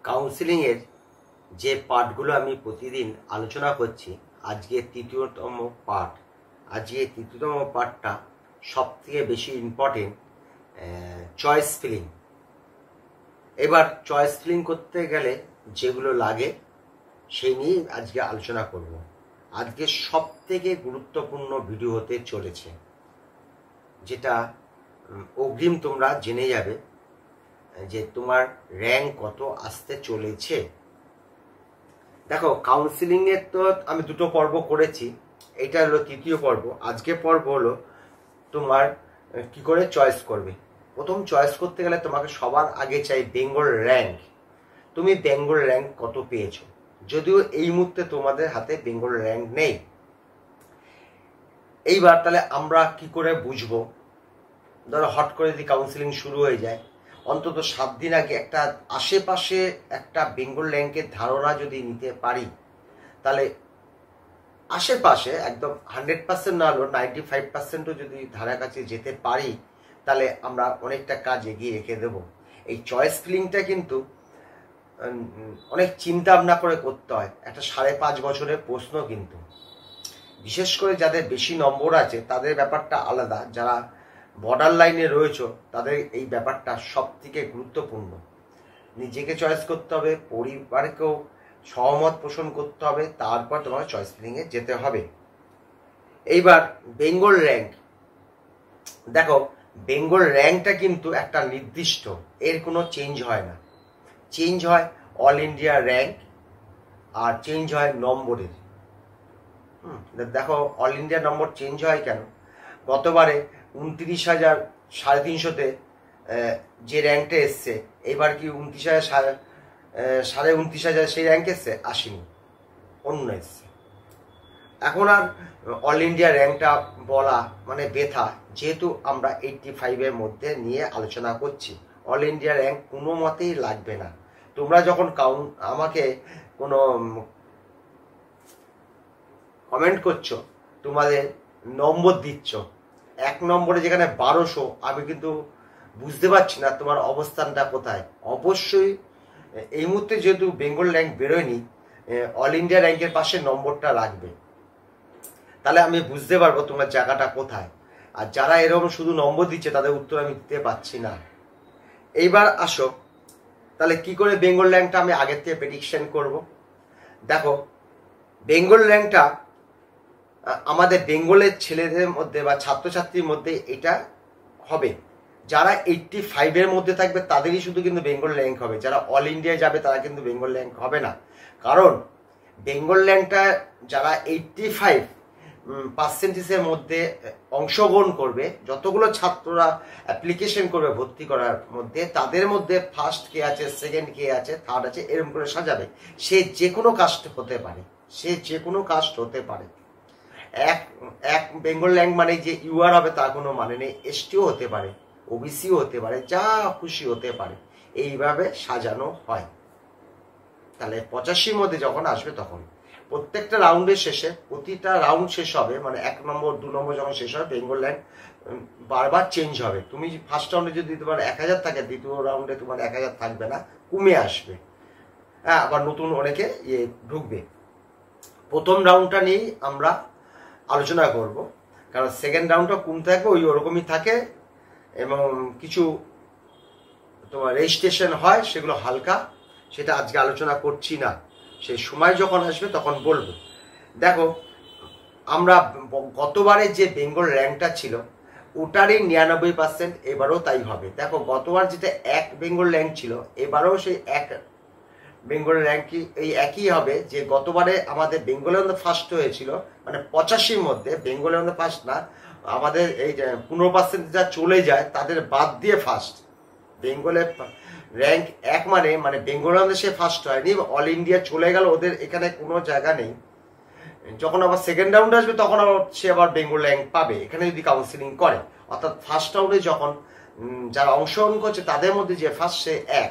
কাউন্সিলিংয়ের যে পার্টগুলো আমি প্রতিদিন আলোচনা করছি, আজকে তৃতীয়তম পার্ট। আজকে তৃতীয়তম পার্টটা সবথেকে বেশি ইম্পর্টেন্ট, চয়েস ফিলিং। এবার চয়েস ফিলিং করতে গেলে যেগুলো লাগে সেই নিয়ে আজকে আলোচনা করব। আজকে সবথেকে গুরুত্বপূর্ণ ভিডিও হতে চলেছে, যেটা অগ্রিম তোমরা জেনে যাবে যে তোমার র্যাঙ্ক কত আসতে চলেছে। দেখো, কাউন্সিলিংয়ের তো আমি দুটো পর্ব করেছি, এটা হলো তৃতীয় পর্ব। আজকে পর্ব হলো তোমার কি করে চয়েস করবে। প্রথম চয়েস করতে গেলে তোমাকে সবার আগে চাই বেঙ্গল র্যাঙ্ক। তুমি বেঙ্গল র্যাঙ্ক কত পেয়েছো? যদিও এই মুহূর্তে তোমাদের হাতে বেঙ্গল র্যাঙ্ক নেই। এইবার তাহলে আমরা কি করে বুঝবো? ধরো হট করে যদি কাউন্সিলিং শুরু হয়ে যায়, অন্তত 7 দিন আগে একটা আশেপাশে একটা বেঙ্গল র্যাঙ্কের ধারণা যদি নিতে পারি, তাহলে আশেপাশে একদম 100% না হলেও 95%ও যদি ধারা কাছে যেতে পারি, তাহলে আমরা অনেকটা কাজ এগিয়ে রেখে দেব। এই চয়েস ফিলিংটা কিন্তু অনেক চিন্তা ভাবনা করে করতে হয়। একটা 5.5 বছরের প্রশ্ন কিন্তু, বিশেষ করে যাদের বেশি নম্বর আছে তাদের ব্যাপারটা আলাদা। যারা বর্ডার লাইনে রয়েছে তাদের এই ব্যাপারটা সব থেকে গুরুত্বপূর্ণ। নিজেকে চয়েস করতে হবে, পরিবারকেও সহমত পোষণ করতে হবে, তারপর তোমার চয়েস ফিলিংয়ে যেতে হবে। এইবার বেঙ্গল র্যাঙ্ক, দেখো বেঙ্গল র্যাঙ্কটা কিন্তু একটা নির্দিষ্ট, এর কোনো চেঞ্জ হয় না। চেঞ্জ হয় অল ইন্ডিয়া র্যাঙ্ক আর চেঞ্জ হয় নম্বরের। দেখো অল ইন্ডিয়া নম্বর চেঞ্জ হয় কেন? গতবারে 29,350-তে যে র্যাঙ্কটা এসছে, এবার কি 29,000 সেই র্যাঙ্ক এসছে? আসেনি, অন্য এসছে। এখন আর অল ইন্ডিয়া র্যাঙ্কটা বলা মানে বেথা, যেহেতু আমরা 85-এর মধ্যে নিয়ে আলোচনা করছি। অল ইন্ডিয়া র্যাঙ্ক কোনো মতেই লাগবে না। তোমরা যখন আমাকে কোনো কমেন্ট করছো, তোমাদের নম্বর দিচ্ছ, 1 নম্বরে যেখানে 1200, আমি কিন্তু বুঝতে পারছি না তোমার অবস্থানটা কোথায়। অবশ্যই এই মুহূর্তে যেহেতু বেঙ্গল র্যাঙ্ক বেরোয়নি, অল ইন্ডিয়া র্যাঙ্কের পাশে নম্বরটা রাখবে, তাহলে আমি বুঝতে পারবো তোমার জায়গাটা কোথায়। আর যারা এরকম শুধু নম্বর দিচ্ছে তাদের উত্তর আমি দিতে পারছি না। এইবার আসো, তাহলে কি করে বেঙ্গল র্যাঙ্কটা আমি আগের থেকে প্রেডিকশন করব। দেখো, বেঙ্গল র্যাঙ্কটা আমাদের বেঙ্গলের ছেলেদের মধ্যে বা ছাত্রছাত্রীর মধ্যে এটা হবে। যারা 85-এর মধ্যে থাকবে তাদেরই শুধু কিন্তু বেঙ্গল র্যাঙ্ক হবে। যারা অল ইন্ডিয়ায় যাবে তারা কিন্তু বেঙ্গল র্যাঙ্ক হবে না। কারণ বেঙ্গল র্যাঙ্কটা যারা 85%-এর মধ্যে অংশগ্রহণ করবে, যতগুলো ছাত্ররা অ্যাপ্লিকেশন করবে ভর্তি করার মধ্যে, তাদের মধ্যে ফার্স্ট কে আছে, সেকেন্ড কে আছে, থার্ড আছে, এরকম করে সাজাবে। সে যে কোনো কাস্ট হতে পারে, এক বেঙ্গল র্যাঙ্ক মানে যে ইউআর হবে তার কোনো মানে নেই। এসটিও হতে পারে, ওবিসিও হতে পারে, যা খুশি হতে পারে। এইভাবে সাজানো হয়। তাহলে 85-র মধ্যে যখন আসবে, তখন প্রত্যেকটা রাউন্ডের শেষে, প্রতিটা রাউন্ড শেষ হবে মানে 1 নম্বর 2 নম্বর যখন শেষ হবে, বেঙ্গল র্যাঙ্ক বারবার চেঞ্জ হবে। তুমি ফার্স্ট রাউন্ডে যদি তোমার 1000 থাকে, দ্বিতীয় রাউন্ডে তোমার 1000 থাকবে না, কমে আসবে। হ্যাঁ, আবার নতুন অনেকে ঢুকবে। প্রথম রাউন্ডটা নিয়েই আমরা আলোচনা করব, কারণ সেকেন্ড রাউন্ডটা কমতে থাকবে, ওরকমই থাকে। এবং কিছু তোমার রেজিস্ট্রেশন হয়, সেগুলো হালকা, সেটা আজকে আলোচনা করছি না। সেই সময় যখন আসবে তখন বলবো। দেখো, আমরা গতবারে যে বেঙ্গল র্যাঙ্কটা ছিল ওটারই 99%, এবারও তাই হবে। দেখো, গতবার যেটা 1 বেঙ্গল র্যাঙ্ক ছিল, এবারও সেই 1 বেঙ্গল র্যাঙ্কই এই একই হবে। যে গতবারে আমাদের বেঙ্গলের মধ্যে ফার্স্ট হয়েছিল, মানে 85-র মধ্যে বেঙ্গলের মধ্যে ফার্স্ট না, আমাদের এই 15% যা চলে যায় তাদের বাদ দিয়ে ফার্স্ট। বেঙ্গলের র্যাঙ্ক 1 মানে বেঙ্গলের মধ্যে সে ফার্স্ট হয়নি, অল ইন্ডিয়া চলে গেল, ওদের এখানে কোনো জায়গা নেই। যখন আবার সেকেন্ড রাউন্ড আসবে তখন আবার সে আবার বেঙ্গল র্যাঙ্ক পাবে এখানে যদি কাউন্সিলিং করে। অর্থাৎ ফার্স্ট রাউন্ডে যখন যারা অংশগ্রহণ করছে তাদের মধ্যে যে ফার্স্ট, সে 1।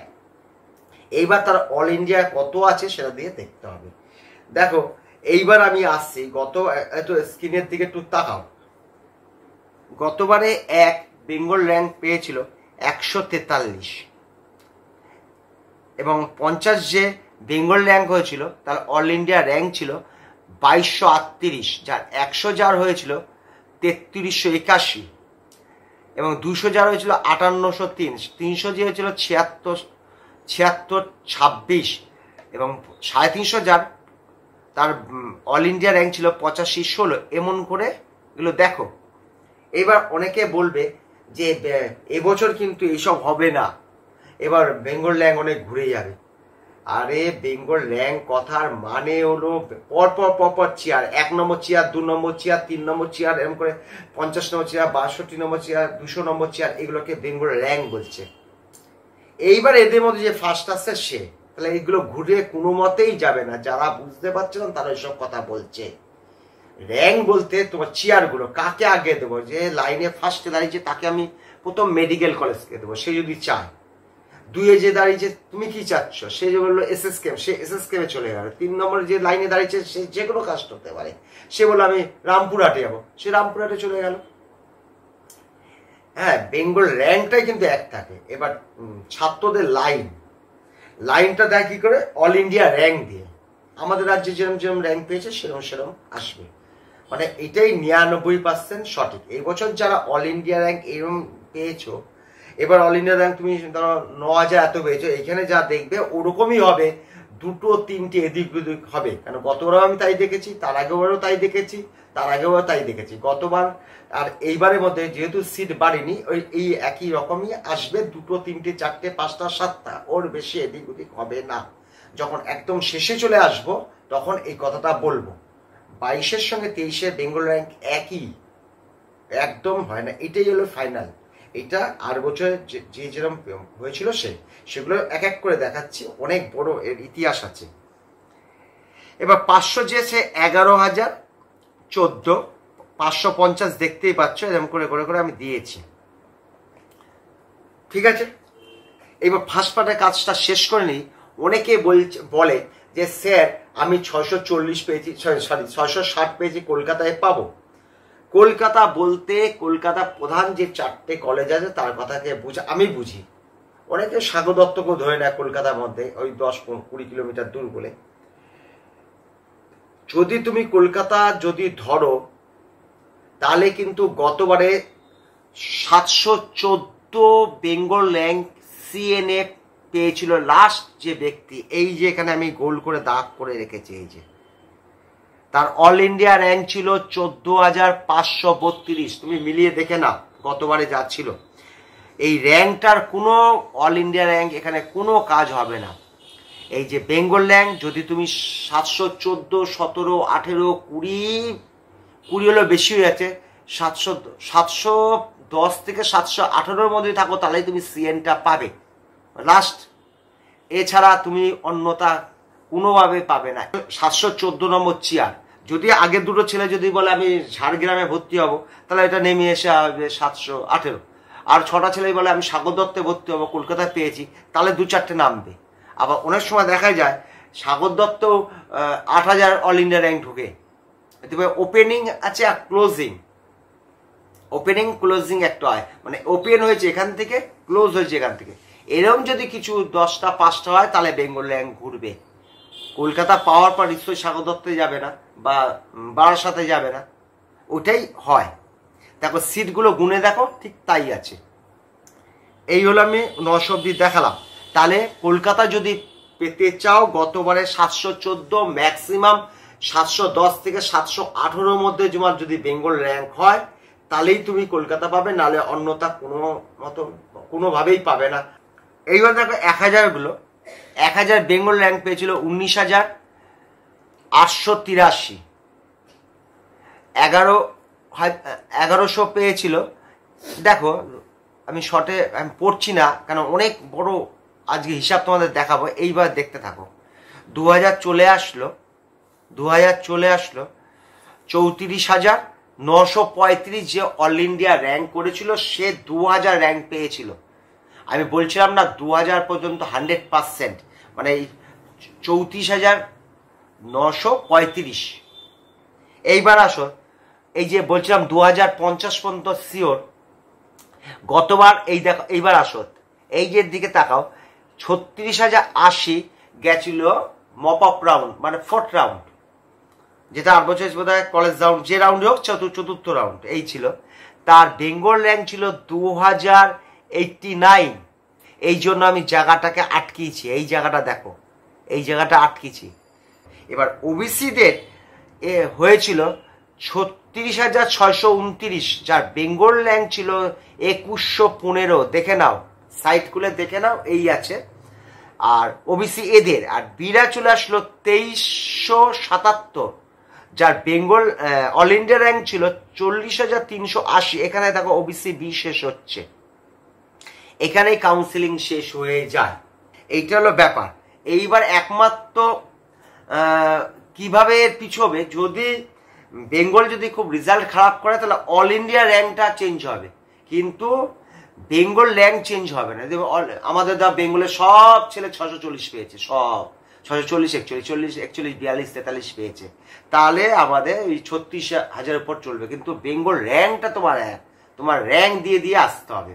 এইবার তার অল ইন্ডিয়া কত আছে সেটা দিয়ে দেখতে হবে। দেখো, এইবার আমি আসছি একটু স্ক্রিনের দিকে একটু তাকাও। গতবারে 1 বেঙ্গল র্যাঙ্ক পেয়েছিল 143, এবং 50 যে বেঙ্গল র্যাঙ্ক হয়েছিল তার অল ইন্ডিয়া র্যাঙ্ক ছিল 2238, যার 100 যার হয়েছিল 3381, এবং 200 যার হয়েছিল 5803, 300 যে হয়েছিল 7626, এবং 350 যার তার অল ইন্ডিয়া র্যাঙ্ক ছিল 8516। এমন করে এগুলো দেখো। এবার অনেকে বলবে যে এবছর কিন্তু এইসব হবে না, এবার বেঙ্গল র্যাঙ্ক অনেক ঘুরে যাবে। আরে বেঙ্গল র্যাঙ্ক কথার মানে হলো পরপর চেয়ার, 1 নম্বর চেয়ার, 2 নম্বর চেয়ার, 3 নম্বর চেয়ার, এরকম করে 50 নম্বর চেয়ার, 62 নম্বর চেয়ার, 200 নম্বর চেয়ার, এগুলোকে বেঙ্গল র্যাঙ্ক বলছে। এইবার এদের মধ্যে যে ফার্স্ট আসছে সে, তাহলে এইগুলো ঘুরে কোনো মতেই যাবে না। যারা বুঝতে পারছে না তারা এসব কথা বলছে। র্যাঙ্ক বলতে তোমার চেয়ারগুলো কাকে আগে দেবো, যে লাইনে ফার্স্টে দাঁড়িয়েছে তাকে আমি প্রথম মেডিকেল কলেজকে দেবো, সে যদি চায়। 2 যে দাঁড়িয়েছে তুমি কি চাচ্ছ, সে যে বললো SSKM, সে SSKM চলে গেল। 3 নম্বরে যে লাইনে দাঁড়িয়েছে সে যে কোনো কাজ করতে পারে, সে বললো আমি রামপুরহাটে যাবো, সে রামপুরহাটে চলে গেল। হ্যাঁ, বেঙ্গল র্যাঙ্কটাই কিন্তু এক থাকে। এবার ছাত্রদের লাইনটা দেয় কি করে, অল ইন্ডিয়া র্যাঙ্ক দিয়ে। আমাদের রাজ্যে যেরকম র্যাঙ্ক পেয়েছে সেরকম আসবে, মানে এটাই 99% সঠিক। এই বছর যারা অল ইন্ডিয়া র্যাঙ্ক এরকম পেয়েছো, এবার অল ইন্ডিয়া র্যাঙ্ক তুমি ধরো 9000 এত পেয়েছো, এখানে যা দেখবে ওরকমই হবে, 2-3টে এদিক ওদিক হবে। কারণ গতবারও আমি তাই দেখেছি, তার আগেবারও তাই দেখেছি, গতবার আর এইবারের মধ্যে যেহেতু সিট বাড়েনি, এই একই রকমই আসবে, 2, 3, 4, 5, 7, ওর বেশি এদিক ওদিক হবে না। যখন একদম শেষে চলে আসবো তখন এই কথাটা বলবো। 22-এর সঙ্গে 23-এর বেঙ্গল র্যাঙ্ক একই, একদম হয় না, এটাই হলো ফাইনাল। এটা আর বছর যেরকম হয়েছিল সেগুলো এক এক করে দেখাচ্ছি, অনেক বড় এর ইতিহাস আছে। এবার 500 যে সে 11,014, 550 দেখতেই পাচ্ছ, এরকম করে আমি দিয়েছি। ঠিক আছে, এবার ফার্স্ট পার্টের কাজটা শেষ করে নিই। অনেকে বলে যে স্যার আমি 640 পেয়েছি, 660 পেয়েছি, কলকাতায় পাবো। কলকাতা বলতে কলকাতা প্রধান যে 4টে কলেজ আছে তার কথাকে আমি বুঝি। অনেকে সাগর দত্তকেও ধরে নেয় কলকাতার মধ্যে, ওই 10-20 কিলোমিটার দূর বলে। যদি তুমি কলকাতা যদি ধরো, তাহলে কিন্তু গতবারে 714 বেঙ্গল র্যাঙ্ক CNA পেয়েছিল লাস্ট যে ব্যক্তি, এই যে এখানে আমি গোল করে দাগ করে রেখেছি, এই যে তার অল ইন্ডিয়া র্যাঙ্ক ছিল 14,532। তুমি মিলিয়ে দেখে না গতবারে যা ছিল। এই র্যাঙ্কটার কোনো অল ইন্ডিয়া র্যাঙ্ক এখানে কোনো কাজ হবে না। এই যে বেঙ্গল র্যাঙ্ক যদি তুমি 714, 17, 18, 20 হলো বেশি হয়ে যাচ্ছে, 710 থেকে 718-র মধ্যে থাকো, তাহলেই তুমি CNটা পাবে লাস্ট। এছাড়া তুমি অন্যতা কোনোভাবে পাবে না। 714 নম্বর চেয়ার, যদি আগে দুটো ছেলে যদি বলে আমি ঝাড়গ্রামে ভর্তি হব, তাহলে এটা নেমে এসে হবে 718। আর 6টা ছেলে বলে আমি সাগর দত্তে ভর্তি হবো, কলকাতায় পেয়েছি, তাহলে 2-4টে নামবে। আবার অনেক সময় দেখা যায় Sagar Dutta 8000 all India rank ঢুকে, ওপেনিং আছে আর ক্লোজিং একটা হয়, মানে ওপেন হয়েছে এখান থেকে, ক্লোজ হয়েছে এখান থেকে। এরকম যদি কিছু 10টা 5টা হয়, তাহলে বেঙ্গল র্যাঙ্ক ঘুরবে। কলকাতা পাওয়ার পর নিশ্চয়ই সাগর দত্তে যাবে না বা বারাসাতে যাবে না, ওটাই হয়। দেখো সিটগুলো গুনে দেখো, ঠিক তাই আছে। এই হলো আমি 900 অব্দি দেখালাম। তাহলে কলকাতা যদি পেতে চাও, গতবারে 714, ম্যাক্সিমাম 710 থেকে 718-র মধ্যে তোমার যদি বেঙ্গল র্যাঙ্ক হয়, তাহলেই তুমি কলকাতা পাবে, নাহলে অন্যতা কোনোভাবেই পাবে না। এইবার দেখো 1000 বেঙ্গল র্যাঙ্ক পেয়েছিল 19,883, 1100 পেয়েছিল। দেখো আমি শর্টে আমি পড়ছি না, কারণ অনেক বড় আজকে হিসাব তোমাদের দেখাবো, এইবার দেখতে থাকো। 2000 চলে আসলো, 34,935 যে অল ইন্ডিয়া র্যাঙ্ক করেছিল, সে 2000 র্যাঙ্ক পেয়েছিল। আমি বলছিলাম না 2000 পর্যন্ত 100%, মানে 34,935। এইবার আসো, এই যে বলছিলাম 2050 পর্যন্ত শিওর। গতবার এই দেখো, এইবার আসো এই যে দিকে তাকাও, 36,080 গেছিল মপ আপ রাউন্ড, মানে 4th রাউন্ড, যেটা 8 বছর বোধ হয় কলেজ রাউন্ড, যে রাউন্ডে হোক চতুর্থ রাউন্ড এই ছিল। তার বেঙ্গল র্যাঙ্ক ছিল 2089। এই জন্য আমি জায়গাটাকে আটকিয়েছি, এই জায়গাটা দেখো, এই জায়গাটা আটকিয়েছি। এবার ওবিসিদের হয়েছিল 36,629, যার বেঙ্গল র্যাঙ্ক ছিল 2115। দেখে নাও, সাইট খুলে দেখে নাও, এই আছে। আর ওবিসি এদের, আর বিরা চলে আসলো 2377, যার বেঙ্গল অল ইন্ডিয়া র্যাঙ্ক ছিল 40,380। এখানে দেখো ওবিসি বি শেষ হচ্ছে, এখানেই কাউন্সিলিং শেষ হয়ে যায়। এইটা হলো ব্যাপার। এইবার একমাত্র কিভাবে পিছবে, যদি বেঙ্গল যদি খুব রেজাল্ট খারাপ করে তাহলে অল ইন্ডিয়া র্যাঙ্কটা চেঞ্জ হবে, কিন্তু বেঙ্গল র্যাঙ্ক চেঞ্জ হবে না। আমাদের দা বেঙ্গলের সব ছেলে 640 পেয়েছে, সব 640, 41, 41, 42, 43 পেয়েছে, তাহলে আমাদের ওই 36,000 উপর চলবে। কিন্তু বেঙ্গল র্যাঙ্কটা তোমার র্যাঙ্ক দিয়ে দিয়ে আসতে হবে।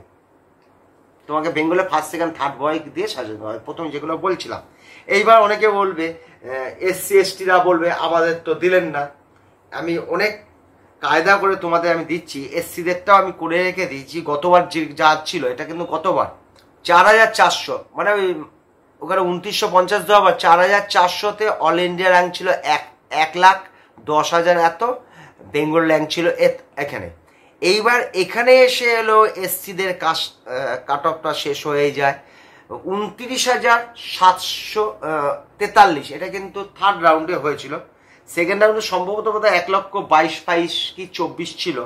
তোমাকে বেঙ্গলে ফার্স্ট সেকেন্ড থার্ড বয় দিয়ে সাজাতে হবে, প্রথম যেগুলো বলছিলাম। এইবার অনেকে বলবে, SC STরা বলবে আমাদের তো দিলেন না। আমি অনেক কায়দা করে তোমাদের আমি দিচ্ছি, SCদেরটাও আমি করে রেখে দিয়েছি। গতবার যা ছিল, এটা কিন্তু গতবার 4,400, মানে ওই ওখানে 2950 দেওয়া, আবার 4,400-তে অল ইন্ডিয়া র্যাঙ্ক ছিল 1,10,000 এত, বেঙ্গল র্যাঙ্ক ছিল এখানে। এইবার এখানে এসে এলো SCদের কাট অফটা শেষ হয়ে যায় 29,743। এটা কিন্তু থার্ড রাউন্ডে হয়েছিল। সেকেন্ড রাউন্ডে সম্ভবত বোধ হয় 1,22,22 কি 24 ছিল।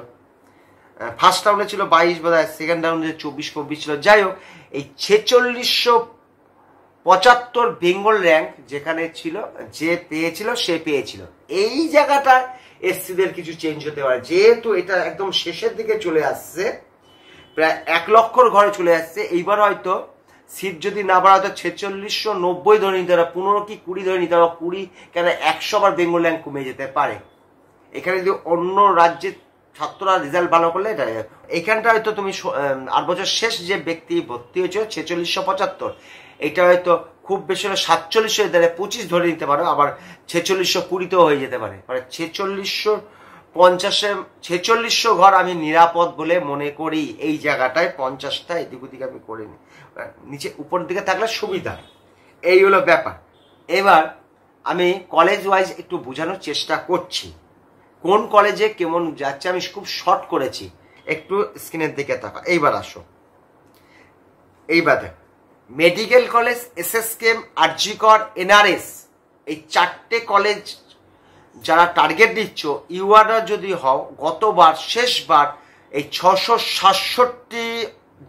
ফার্স্ট রাউন্ডে ছিল 22 বোধ হয়, সেকেন্ড রাউন্ডে 24-25 ছিল। যাই হোক, এই 4675 বেঙ্গল র্যাঙ্ক যেখানে ছিল, যে পেয়েছিল সে পেয়েছিল। এই জায়গাটা SCদের কিছু চেঞ্জ হতে পারে, যেহেতু এটা একদম শেষের দিকে চলে আসছে, প্রায় 1 লক্ষর ঘরে চলে আসছে। এইবার হয়তো সিট যদি না বাড়া, হয়তো 4690 ধরে নিতে হবে, 15 কি 20 ধরে নিতে হবে, 20 কেন 100 বার বেঙ্গল র্যাঙ্ক কমে যেতে পারে। এখানে যদি অন্য রাজ্যের ছাত্ররা রেজাল্ট ভালো করলে, এটা এখানটা হয়তো তুমি 8 বছর শেষ যে ব্যক্তি ভর্তি হয়েছে 4675, এটা হয়তো খুব বেশি হলে 47 হয়ে দাঁড়ায়, 25 ধরে নিতে পারো, আবার 4620-তেও হয়ে যেতে পারে। মানে 4650 ঘর আমি নিরাপদ বলে মনে করি। এই জায়গাটায় 50টা এদিক ওদিক আমি করে নিই, নিচে উপর দিকে থাকলে সুবিধা। এই হলো ব্যাপার। এবার আমি কলেজ ওয়াইজ একটু বোঝানোর চেষ্টা করছি, কোন কলেজে কেমন যাচ্ছে। আমি খুব শর্ট করেছি, একটু স্ক্রিনের দিকে থাকা। এইবার আসো, এইবার দেখ, মেডিকেল কলেজ, SSKM, RG কর, NRS, এই 4টে কলেজ যারা টার্গেট দিচ্ছ, ইউআররা যদি হও, গতবার শেষবার এই 667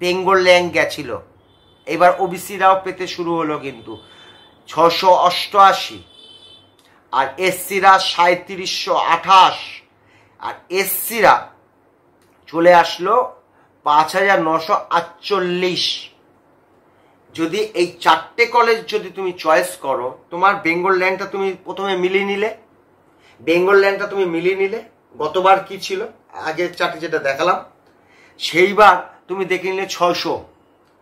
বেঙ্গল র্যাঙ্ক গেছিল। এবার ওবিসিরাও পেতে শুরু হলো কিন্তু 688, আর SCরা 3728, আর SCরা চলে আসলো 5948। যদি এই 4টে কলেজ যদি তুমি চয়েস করো, তোমার বেঙ্গল র্যাঙ্কটা তুমি প্রথমে মিলিয়ে নিলে, গতবার কি ছিল, আগের 4টে যেটা দেখালাম, সেইবার তুমি দেখে নিলে 600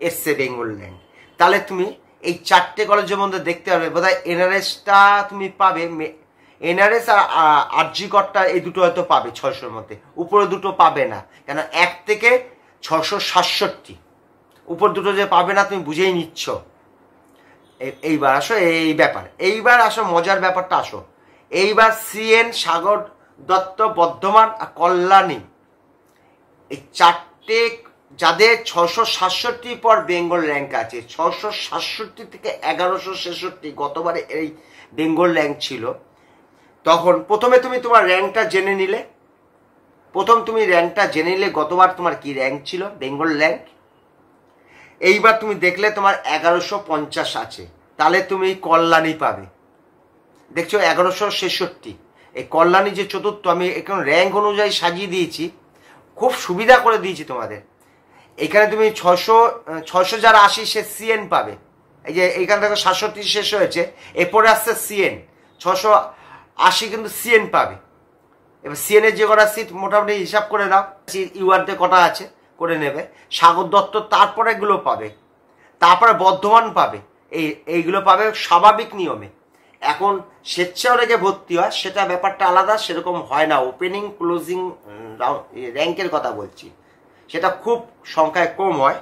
এসছে বেঙ্গল র্যাঙ্ক। তাহলে তুমি এই 4টে কলেজের মধ্যে দেখতে পাবে, বোধহয় NRSটা তুমি পাবে, NRS আর RG করটা এই দুটো হয়তো পাবে 600-র মধ্যে, উপরে দুটো পাবে না, কেন 1 থেকে 667, উপর দুটো যে পাবে না তুমি বুঝেই নিচ্ছ। এইবার আসো এই ব্যাপার, এইবার আসো মজার ব্যাপারটা আসো। এইবার CN, সাগর দত্ত, বর্ধমান আর কল্যাণী, এই 4টে যাদের 667 পর বেঙ্গল র্যাঙ্ক আছে, 667 থেকে 1166 গতবারে এই বেঙ্গল র্যাঙ্ক ছিল। তখন প্রথমে তুমি তোমার র্যাঙ্কটা জেনে নিলে, গতবার তোমার কি র্যাঙ্ক ছিল বেঙ্গল র্যাঙ্ক। এইবার তুমি দেখলে তোমার 1150 আছে, তাহলে তুমি কল্যাণী পাবে। দেখছো 1166, এই কল্যাণী যে চতুর্থ, আমি এখন র্যাঙ্ক অনুযায়ী সাজিয়ে দিয়েছি, খুব সুবিধা করে দিয়েছি তোমাদের। এখানে তুমি 600 যারা 80 সে CN পাবে। এই যে এইখান থেকে 67 শেষ হয়েছে, এরপরে আসছে CN 680, কিন্তু CN পাবে। এবার CN এর যে কটা সিট মোটামুটি হিসাব করে নাও, ইউআরতে কটা আছে করে নেবে। সাগর দত্ত তারপরে এগুলো পাবে। তারপরে বর্ধমান পাবে, এইগুলো পাবে স্বাভাবিক নিয়মে। এখন স্বেচ্ছা অনেকে ভর্তি হয়, সেটা ব্যাপারটা আলাদা, সেরকম হয় না। ওপেনিং ক্লোজিং র্যাঙ্কের কথা বলছি, সেটা খুব সংখ্যায় কম হয়।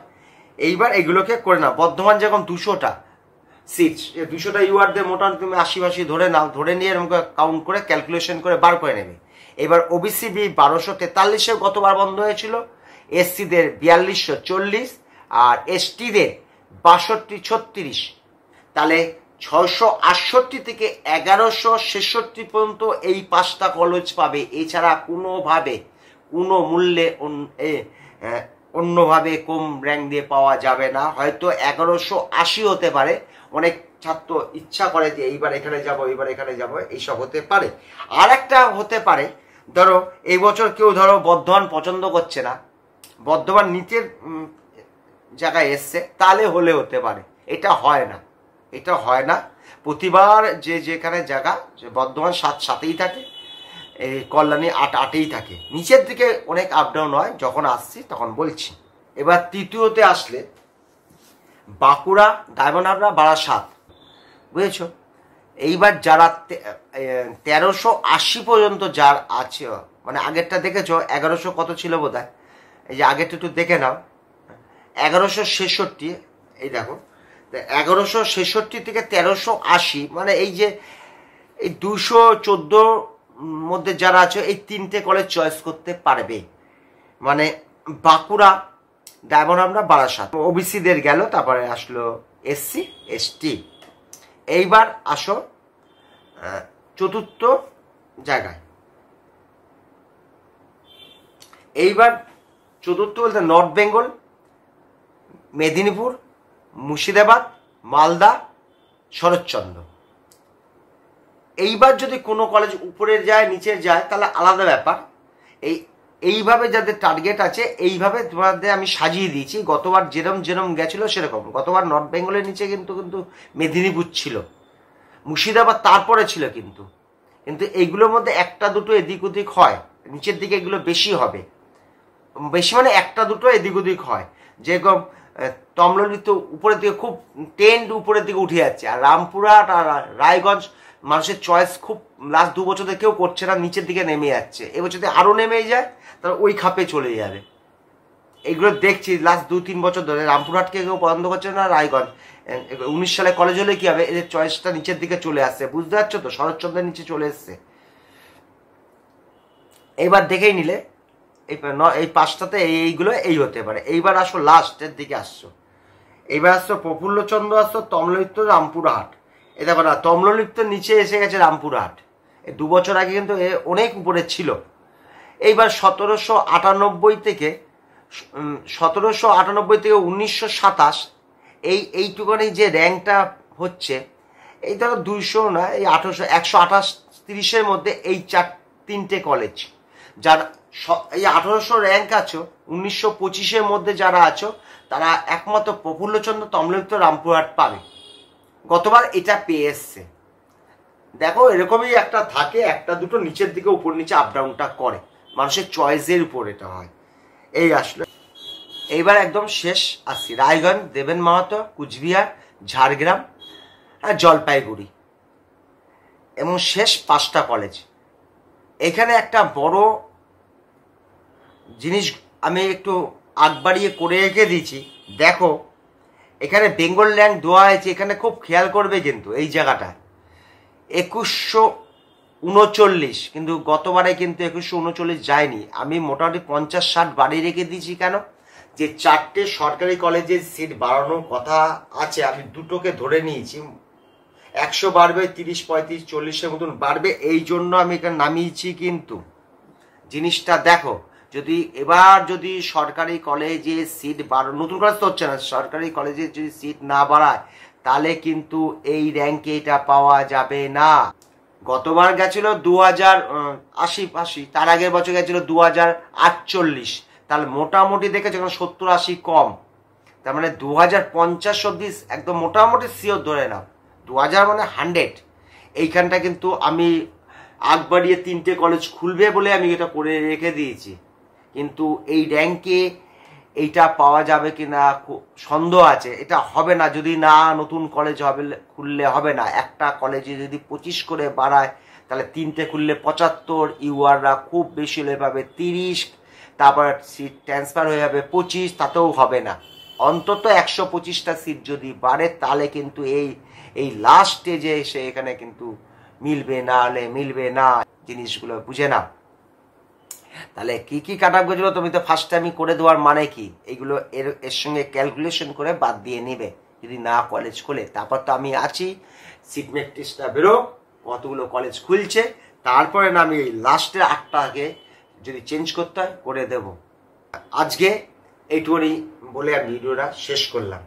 এইবার এগুলোকে করে নাও। বর্ধমান যেরকম 200টা সিট, 200টা ইউআরদের মোটামুটি তুমি 80 ধরে নাও, ধরে নিয়ে এরকম কাউন্ট করে ক্যালকুলেশন করে বার করে নেবে। এবার ওবিসি বি 1243 গতবার বন্ধ হয়েছিল, এসসিদের 4240 আর এসটিদের 6236। তাহলে 668 থেকে 1166 পর্যন্ত এই 5টা কলেজ পাবে। এছাড়া কোনোভাবে কোনো মূল্যে অন্যভাবে কম র্যাঙ্ক দিয়ে পাওয়া যাবে না। হয়তো 1180 হতে পারে, অনেক ছাত্র ইচ্ছা করে যে এইবার এখানে যাব, এইবার এখানে যাব, এইসব হতে পারে। আর একটা হতে পারে, ধরো এই বছর কেউ ধরো বর্ধমান পছন্দ করছে না, বর্ধমান নিচের জায়গায় এসছে, তাহলে হলে হতে পারে। এটা হয় না, এটা হয় না। প্রতিবার যেখানে জায়গা, বর্ধমান 7-7ই থাকে, এই কল্যাণী 8-8ই থাকে। নিচের দিকে অনেক আপ ডাউন হয়, যখন আসছি তখন বলছি। এবার তৃতীয়তে আসলে বাঁকুড়া, ডায়মন্ড হারবার, বারাসাত, বুঝেছ? এইবার যারা 1380 পর্যন্ত যার আছে, মানে আগেরটা দেখেছ 1100 কত ছিল বোধ হয়, এই যে আগেরটা একটু দেখে নাও, 1166। এই দেখো 1166 থেকে 1380, মানে এই যে এই 214 মধ্যে যারা আছে, এই 3টে কলেজ চয়েস করতে পারবে। মানে বাঁকুড়া, ডায়মন্ড হারবার, বারাসাত। ওবিসিদের গেল, তারপরে আসলো এসসি এসটি। এইবার আসো চতুর্থ জায়গায়। এইবার চতুর্থ বলতে নর্থ বেঙ্গল, মেদিনীপুর, মুর্শিদাবাদ, মালদা, শরৎচন্দ্র। এইবার যদি কোনো কলেজ উপরে যায় নিচে যায় তাহলে আলাদা ব্যাপার। এইভাবে যাদের টার্গেট আছে, এইভাবে তোমাদের আমি সাজিয়ে দিয়েছি। গতবার যেরম গেছিল সেরকম। গতবার নর্থ বেঙ্গলের নিচে কিন্তু মেদিনীপুর ছিল, মুর্শিদাবাদ তারপরে ছিল, কিন্তু এইগুলোর মধ্যে একটা দুটো এদিক ওদিক হয়, নিচের দিকে এগুলো বেশি হবে। বেশি মানে একটা দুটো এদিক ওদিক হয়। যেরকম তমলুলি উপরের দিকে খুব টেন্ড উপরের দিকে উঠে যাচ্ছে, আর রামপুরহাট আর রায়গঞ্জ মানুষের চয়েস খুব লাস্ট 2 বছর কেউ করছে না, নিচের দিকে নেমে যাচ্ছে। এবছর যদি আরো নেমে যায় তাহলে ওই খাপে চলে যাবে। এইগুলো দেখছি লাস্ট 2-3 বছর ধরে। রামপুরহাটকে কেউ পছন্দ করছে না, রায়গঞ্জ 19 সালে কলেজ হলে কি হবে, এদের চয়েসটা নিচের দিকে চলে আসছে, বুঝতে পারছো তো? শরৎচন্দ্রের নিচে চলে এসছে। এইবার দেখেই নিলে এই 5টাতে এইগুলো এই হতে পারে। এইবার আসো লাস্টের দিকে আসছো, এইবার আসছো প্রফুল্লচন্দ্র, আসছো তমলুলিপ্ত, রামপুরহাট। এ দেখো না, তমলুলিপ্ত নিচে এসে গেছে রামপুরহাট। 2 বছর আগে কিন্তু অনেক উপরে ছিল। এইবার 1798 থেকে 1927, এইটুখানি যে র্যাঙ্কটা হচ্ছে, এই ধরো 200 না, এই 128-30-এর মধ্যে এই 3টে কলেজ। যারা এই 1800 র্যাঙ্ক আছো, 1925-এর মধ্যে যারা আছো, তারা একমাত্র প্রফুল্লচন্দ্র, তমলুলিপ্ত, রামপুরহাট পাবে। গতবার এটা পেয়ে এসছে। দেখো এরকমই একটা থাকে, একটা দুটো নিচের দিকে উপর নিচে আপ ডাউনটা করে, মানুষের চয়েসের উপর এটা হয়। এই আসলে এইবার একদম শেষ আসছি, রায়গঞ্জ, দেবেন মাহাতো, কুচবিহার, ঝাড়গ্রাম, জলপাইগুড়ি, এবং শেষ 5টা কলেজ। এখানে একটা বড় জিনিস আমি একটু আগ বাড়িয়ে করে রেখে দিয়েছি। দেখো এখানে বেঙ্গল র্যাঙ্ক দেওয়া হয়েছে, এখানে খুব খেয়াল করবে কিন্তু এই জায়গাটা 2139, কিন্তু গতবারে কিন্তু 2139 যায়নি। আমি মোটামুটি 50-60 বাড়িয়ে রেখে দিয়েছি। কেন? যে 4টে সরকারি কলেজের সিট বাড়ানোর কথা আছে, আমি 2টোকে ধরে নিয়েছি। 100 বাড়বে, 30, 35, 40-এর মতন বাড়বে, এই জন্য আমি এখানে নামিয়েছি। কিন্তু জিনিসটা দেখো, এবার যদি সরকারি কলেজে সিট নতুন কলেজ তো হচ্ছে না, সরকারি কলেজে যদি সিট না বাড়ায় তাহলে কিন্তু এই র্যাঙ্কে এটা পাওয়া যাবে না। গতবার গেছিল 2080, তার আগের বছর গেছিল 2048। তাহলে মোটামুটি দেখেছো 70-80 কম, তার মানে 2050 অব্দি একদম মোটামুটি সিওর ধরে নাও, 2000 মানে 100। এইখানটা কিন্তু আমি আগ বাড়িয়ে 3টে কলেজ খুলবে বলে আমি এটা করে রেখে দিয়েছি। কিন্তু এই র্যাঙ্কে এইটা পাওয়া যাবে কিনা সন্দেহ আছে। এটা হবে না, যদি না নতুন কলেজ হবে খুললে হবে না। একটা কলেজে যদি 25 করে বাড়ায় তাহলে 3টে খুললে 75, ইউআররা খুব বেশি হলে পাবে 30, তারপর সিট ট্রান্সফার হয়ে যাবে 25, তাতেও হবে না। অন্তত 125টা সিট যদি বাড়ে তাহলে কিন্তু এই লাস্ট স্টেজে এসে এখানে কিন্তু মিলবে, না হলে মিলবে না। জিনিসগুলো বুঝে না। তাহলে কি কি কাট অফ গেছিল তুমি তো ফার্স্ট টাইমই করে দেওয়ার মানে কি, এইগুলো এর সঙ্গে ক্যালকুলেশন করে বাদ দিয়ে নেবে যদি না কলেজ খোলে। তারপর তো আমি আছি, সিট ম্যাট্রিক্সটা বেরো, কতগুলো কলেজ খুলছে, তারপরে না আমি এই লাস্টের 8টা আগে যদি চেঞ্জ করতে হয় করে দেব। আজকে এইটুকুনি বলে আমি ভিডিওটা শেষ করলাম।